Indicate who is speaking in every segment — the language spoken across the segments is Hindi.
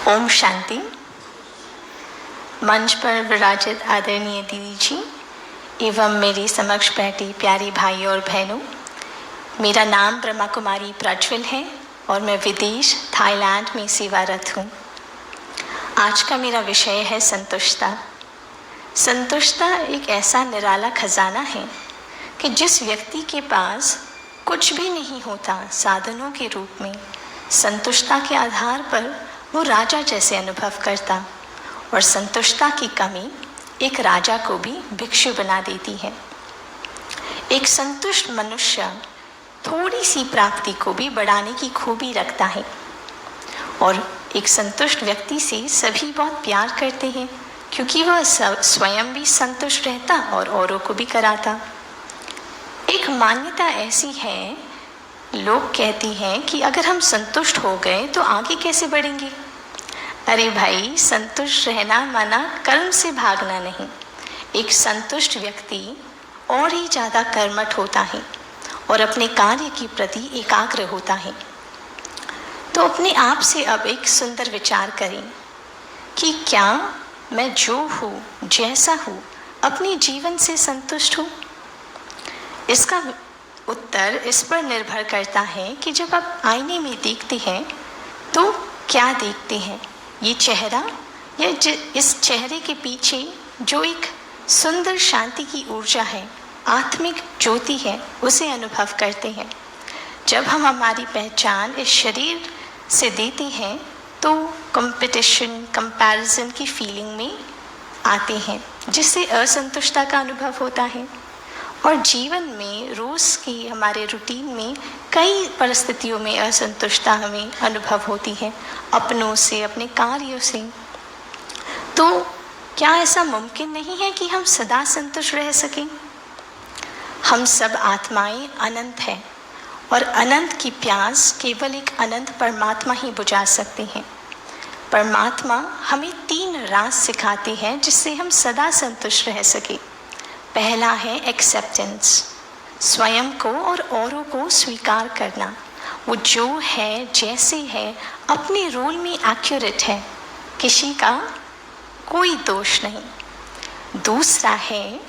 Speaker 1: ओम शांति। मंच पर विराजित आदरणीय दीदी जी एवं मेरे समक्ष बैठे प्यारे भाई और बहनों, मेरा नाम ब्रह्मा कुमारी प्रज्वल है और मैं विदेश थाईलैंड में सेवारत हूँ। आज का मेरा विषय है संतुष्टता। संतुष्टता एक ऐसा निराला खजाना है कि जिस व्यक्ति के पास कुछ भी नहीं होता साधनों के रूप में, संतुष्टता के आधार पर वो राजा जैसे अनुभव करता, और संतुष्टता की कमी एक राजा को भी भिक्षु बना देती है। एक संतुष्ट मनुष्य थोड़ी सी प्राप्ति को भी बढ़ाने की खूबी रखता है, और एक संतुष्ट व्यक्ति से सभी बहुत प्यार करते हैं क्योंकि वह स्वयं भी संतुष्ट रहता और औरों को भी कराता। एक मान्यता ऐसी है, लोग कहते हैं कि अगर हम संतुष्ट हो गए तो आगे कैसे बढ़ेंगे। अरे भाई, संतुष्ट रहना माना कर्म से भागना नहीं। एक संतुष्ट व्यक्ति और ही ज़्यादा कर्मठ होता है और अपने कार्य के प्रति एकाग्र होता है। तो अपने आप से अब एक सुंदर विचार करें कि क्या मैं जो हूँ, जैसा हूँ, अपने जीवन से संतुष्ट हूँ। इसका उत्तर इस पर निर्भर करता है कि जब आप आईने में देखते हैं तो क्या देखते हैं, ये चेहरा या इस चेहरे के पीछे जो एक सुंदर शांति की ऊर्जा है, आत्मिक ज्योति है, उसे अनुभव करते हैं। जब हम हमारी पहचान इस शरीर से देते हैं तो कंपटीशन, कंपैरिजन की फीलिंग में आते हैं, जिससे असंतुष्टता का अनुभव होता है। और जीवन में रोज़ की हमारे रूटीन में कई परिस्थितियों में असंतुष्टता हमें अनुभव होती है, अपनों से, अपने कार्यों से। तो क्या ऐसा मुमकिन नहीं है कि हम सदा संतुष्ट रह सकें? हम सब आत्माएं अनंत हैं और अनंत की प्यास केवल एक अनंत परमात्मा ही बुझा सकते हैं। परमात्मा हमें 3 राज सिखाते हैं जिससे हम सदा संतुष्ट रह सकें। पहला है एक्सेप्टेंस, स्वयं को और औरों को स्वीकार करना। वो जो है, जैसे है, अपने रोल में एक्यूरेट है, किसी का कोई दोष नहीं। दूसरा है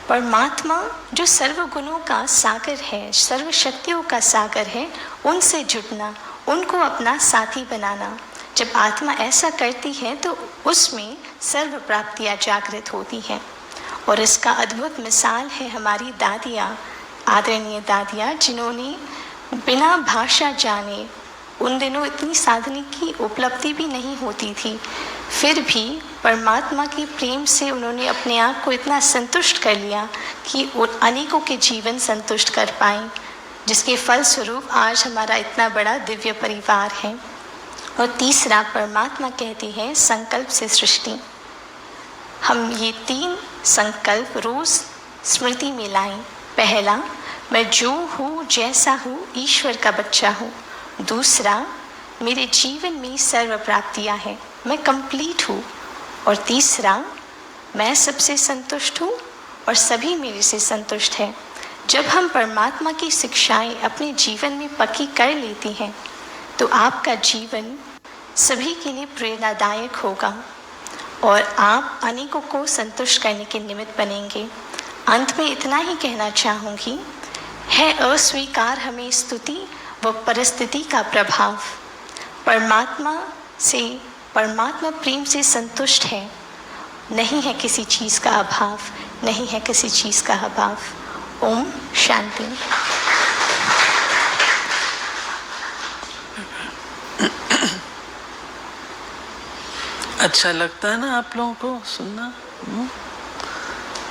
Speaker 1: परमात्मा जो सर्वगुणों का सागर है, सर्वशक्तियों का सागर है, उनसे जुड़ना, उनको अपना साथी बनाना। जब आत्मा ऐसा करती है तो उसमें सर्व प्राप्तियाँ जागृत होती हैं। और इसका अद्भुत मिसाल है हमारी दादियाँ, आदरणीय दादियाँ, जिन्होंने बिना भाषा जाने, उन दिनों इतनी साधना की उपलब्धि भी नहीं होती थी, फिर भी परमात्मा के प्रेम से उन्होंने अपने आप को इतना संतुष्ट कर लिया कि अनेकों के जीवन संतुष्ट कर पाए, जिसके फलस्वरूप आज हमारा इतना बड़ा दिव्य परिवार है। और तीसरा, परमात्मा कहते हैं संकल्प से सृष्टि। हम ये 3 संकल्प रोज़ स्मृति में लाएं। पहला, मैं जो हूँ, जैसा हूँ, ईश्वर का बच्चा हूँ। दूसरा, मेरे जीवन में सर्व प्राप्तियाँ हैं, मैं कंप्लीट हूँ। और तीसरा, मैं सबसे संतुष्ट हूँ और सभी मेरे से संतुष्ट हैं। जब हम परमात्मा की शिक्षाएं अपने जीवन में पक्की कर लेती हैं तो आपका जीवन सभी के लिए प्रेरणादायक होगा और आप अनेकों को संतुष्ट करने के निमित्त बनेंगे। अंत में इतना ही कहना चाहूँगी, है अस्वीकार हमें स्तुति व परिस्थिति का प्रभाव। परमात्मा प्रेम से संतुष्ट है, नहीं है किसी चीज़ का अभाव, नहीं है किसी चीज़ का अभाव। ओम शांति।
Speaker 2: अच्छा लगता है ना आप लोगों को सुनना?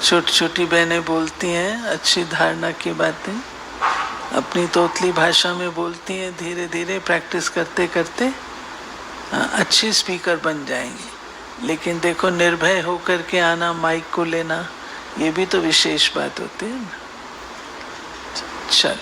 Speaker 2: छोटी छोटी बहनें बोलती हैं अच्छी धारणा की बातें, अपनी तोतली भाषा में बोलती हैं, धीरे धीरे प्रैक्टिस करते करते अच्छी स्पीकर बन जाएंगी। लेकिन देखो, निर्भय होकर के आना, माइक को लेना, ये भी तो विशेष बात होती है ना। चल।